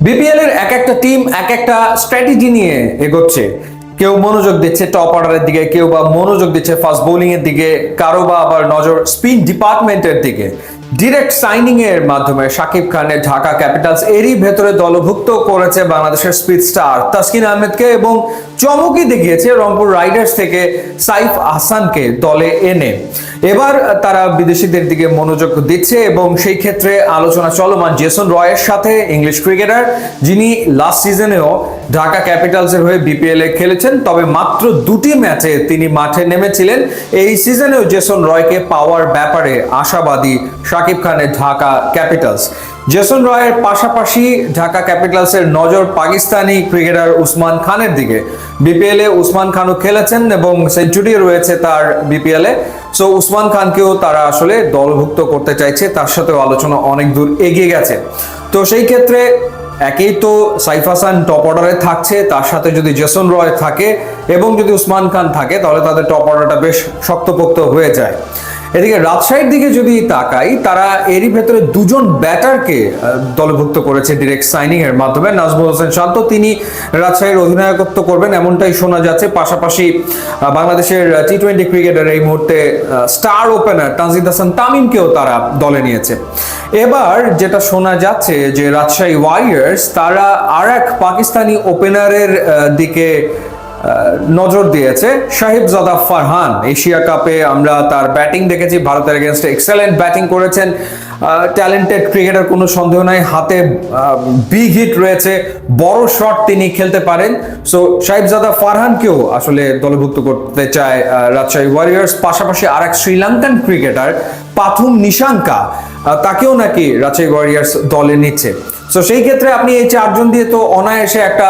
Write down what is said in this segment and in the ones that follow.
BPL এর এক একটা টিম এক একটা স্ট্র্যাটেজি নিয়ে এগোচ্ছে। কেউ মনোযোগ দিচ্ছে টপ অর্ডারের দিকে, কেউ বা মনোযোগ দিচ্ছে ফাস্ট বোলিং এর দিকে, কারো বা আবার নজর স্পিন ডিপার্টমেন্টের দিকে। ডিরেক্ট সাইনিং এর মাধ্যমে শাকিব খানের ঢাকা ক্যাপিটালস এরই ভেতরে দলভুক্ত করেছে বাংলাদেশের স্পিড স্টার তাসকিন আহমেদকে এবং চমকই দেখিয়েছে রংপুর রাইডার্স থেকে সাইফ আহসানকে দলে এনে। এবার তারা বিদেশিদের দিকে মনোযোগ দিচ্ছে এবং সেই ক্ষেত্রে আলোচনা চলমান জেসন রয়ের সাথে, ইংলিশ ক্রিকেটার যিনি লাস্ট সিজনেও ঢাকা ক্যাপিটালসের হয়ে বিপিএল এ খেলেছেন, তবে মাত্র 2টি ম্যাচে তিনি মাঠে নেমেছিলেন। এই সিজনেও জেসন রয়কে পাওয়ার ব্যাপারে আশাবাদী শাকিব খানের ঢাকা ক্যাপিটালস। জেসন রয়ের পাশাপাশি ঢাকা ক্যাপিটালসের নজর পাকিস্তানি ক্রিকেটার উসমান খানের দিকে। বিপিএল এ উসমান খানও খেলেছেন এবং সেঞ্চুরি রয়েছে তার বিপিএল এ। সো উসমান খানকেও তারা আসলে দলভুক্ত করতে চাইছে, তার সাথেও আলোচনা অনেক দূর এগিয়ে গেছে। তো সেই ক্ষেত্রে একেই তো সাইফ হাসান টপ অর্ডারে থাকছে, তার সাথে যদি জেসন রয় থাকে এবং যদি উসমান খান থাকে তাহলে তাদের টপ অর্ডারটা বেশ শক্তপোক্ত হয়ে যায়। এদিকে রাজশাহীর দিকে যদি তাকাই, তারা এরই ভেতরে দুজন ব্যাটারকে দলভুক্ত করেছে ডিরেক্ট সাইনিং এর মাধ্যমে। নাজমুল হোসেন শান্ত তিনি রাজশাহীর অধিনায়কত্ব করবেন এমনটাই শোনা যাচ্ছে। পাশাপাশি বাংলাদেশের টি-20 ক্রিকেটার এই মুহূর্তে স্টার ওপেনার তানজিদ হাসান তামিমকেও তারা দলে নিয়েছে। এবার যেটা শোনা যাচ্ছে যে রাজশাহী ওয়ারিয়র্স তারা আর এক পাকিস্তানি ওপেনারের দিকে নজর দিয়েছে। শাহিবজাদা ফারহান এশিয়া কাপে আমরা তার ব্যাটিং দেখেছি, ভারতের এগেনস্টে এক্সেলেন্ট ব্যাটিং করেছেন। ট্যালেন্টেড ক্রিকেটার, কোনো সন্দেহ নাই, হাতে বিগ হিট রয়েছে, বড় শট তিনি খেলতে পারেন। সো শাহিবজাদা ফারহানকেও আসলে দলভুক্ত করতে চায় রাজশাহী ওয়ারিয়র্স। পাশাপাশি আরেক শ্রীলঙ্কান ক্রিকেটার পাথুম নিশাঙ্কা, তাকেও নাকি রাজশাহী ওয়ারিয়র্স দলে নিচ্ছে। সো সেই ক্ষেত্রে আপনি এই চারজন দিয়ে তো অনায়াসে একটা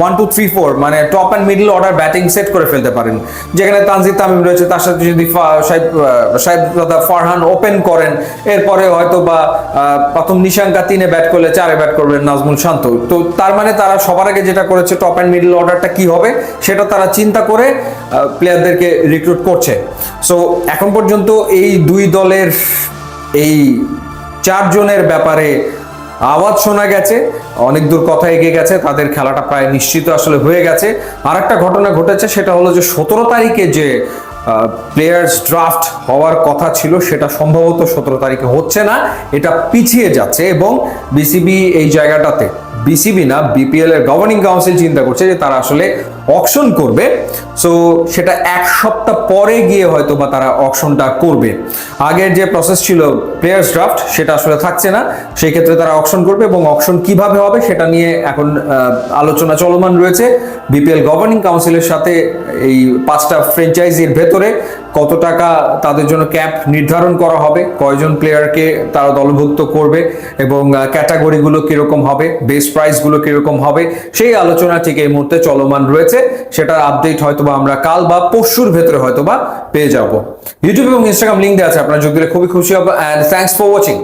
1 2 3 4 মানে top and middle order batting set করে ফেলতে পারেন, যেখানে তানজিদ তামিম রয়েছে, তার সাথে যদি শাহিবজাদা ফারহান ওপেন করেন, এরপরে হয়তো বা প্রথম নিশাঙ্কা 3-এ ব্যাট করলে 4-এ ব্যাট করবেন নাজমুল শান্ত। তো তার মানে তারা সবার আগে যেটা করেছে টপ অ্যান্ড মিডল অর্ডারটা কি হবে সেটা তারা চিন্তা করে প্লেয়ারদেরকে রিক্রুট করছে। সো এখন পর্যন্ত এই দুই দলের এই 4 জনের ব্যাপারে আওয়াজ শোনা গেছে, অনেক দূর কথা এগিয়ে গেছে, তাদের খেলাটা প্রায় নিশ্চিত আসলে হয়ে গেছে। আর একটা ঘটনা ঘটেছে, সেটা হলো যে 17 তারিখে যে প্লেয়ার্স ড্রাফট হওয়ার কথা ছিল সেটা সম্ভবত 17 তারিখে হচ্ছে না, এটা পিছিয়ে যাচ্ছে। এবং বিসিবি এই জায়গাটাতে, বিসিবি না বিপিএল এর গভর্নিং কাউন্সিল চিন্তা করছে যে তারা আসলে অকশন করবে। সো সেটা 1 সপ্তাহ পরে গিয়ে হয়তো বা তারা অকশনটা করবে। আগের যে প্রসেস ছিল প্লেয়ার্স ড্রাফট সেটা আসলে থাকছে না, সেই ক্ষেত্রে তারা অকশন করবে এবং অকশন কিভাবে হবে সেটা নিয়ে এখন আলোচনা চলমান রয়েছে বিপিএল গভর্নিং কাউন্সিলের সাথে। এই 5টা ফ্র্যাঞ্চাইজির ভেতরে কত টাকা তাদের জন্য ক্যাপ নির্ধারণ করা হবে, কয়জন প্লেয়ারকে তারা দলভুক্ত করবে এবং ক্যাটাগরিগুলো কিরকম হবে, বেস প্রাইসগুলো কিরকম হবে, সেই আলোচনা ঠিক এই মুহূর্তে চলমান রয়েছে। সেটার আপডেট হয়তোবা আমরা কাল বা পরশুর ভেতরে হয়তোবা পেয়ে যাব। ইউটিউব এবং ইনস্টাগ্রাম লিঙ্ক দেওয়া আছে, আপনারা যোগ দিলে খুবই খুশি হব। And thanks for watching.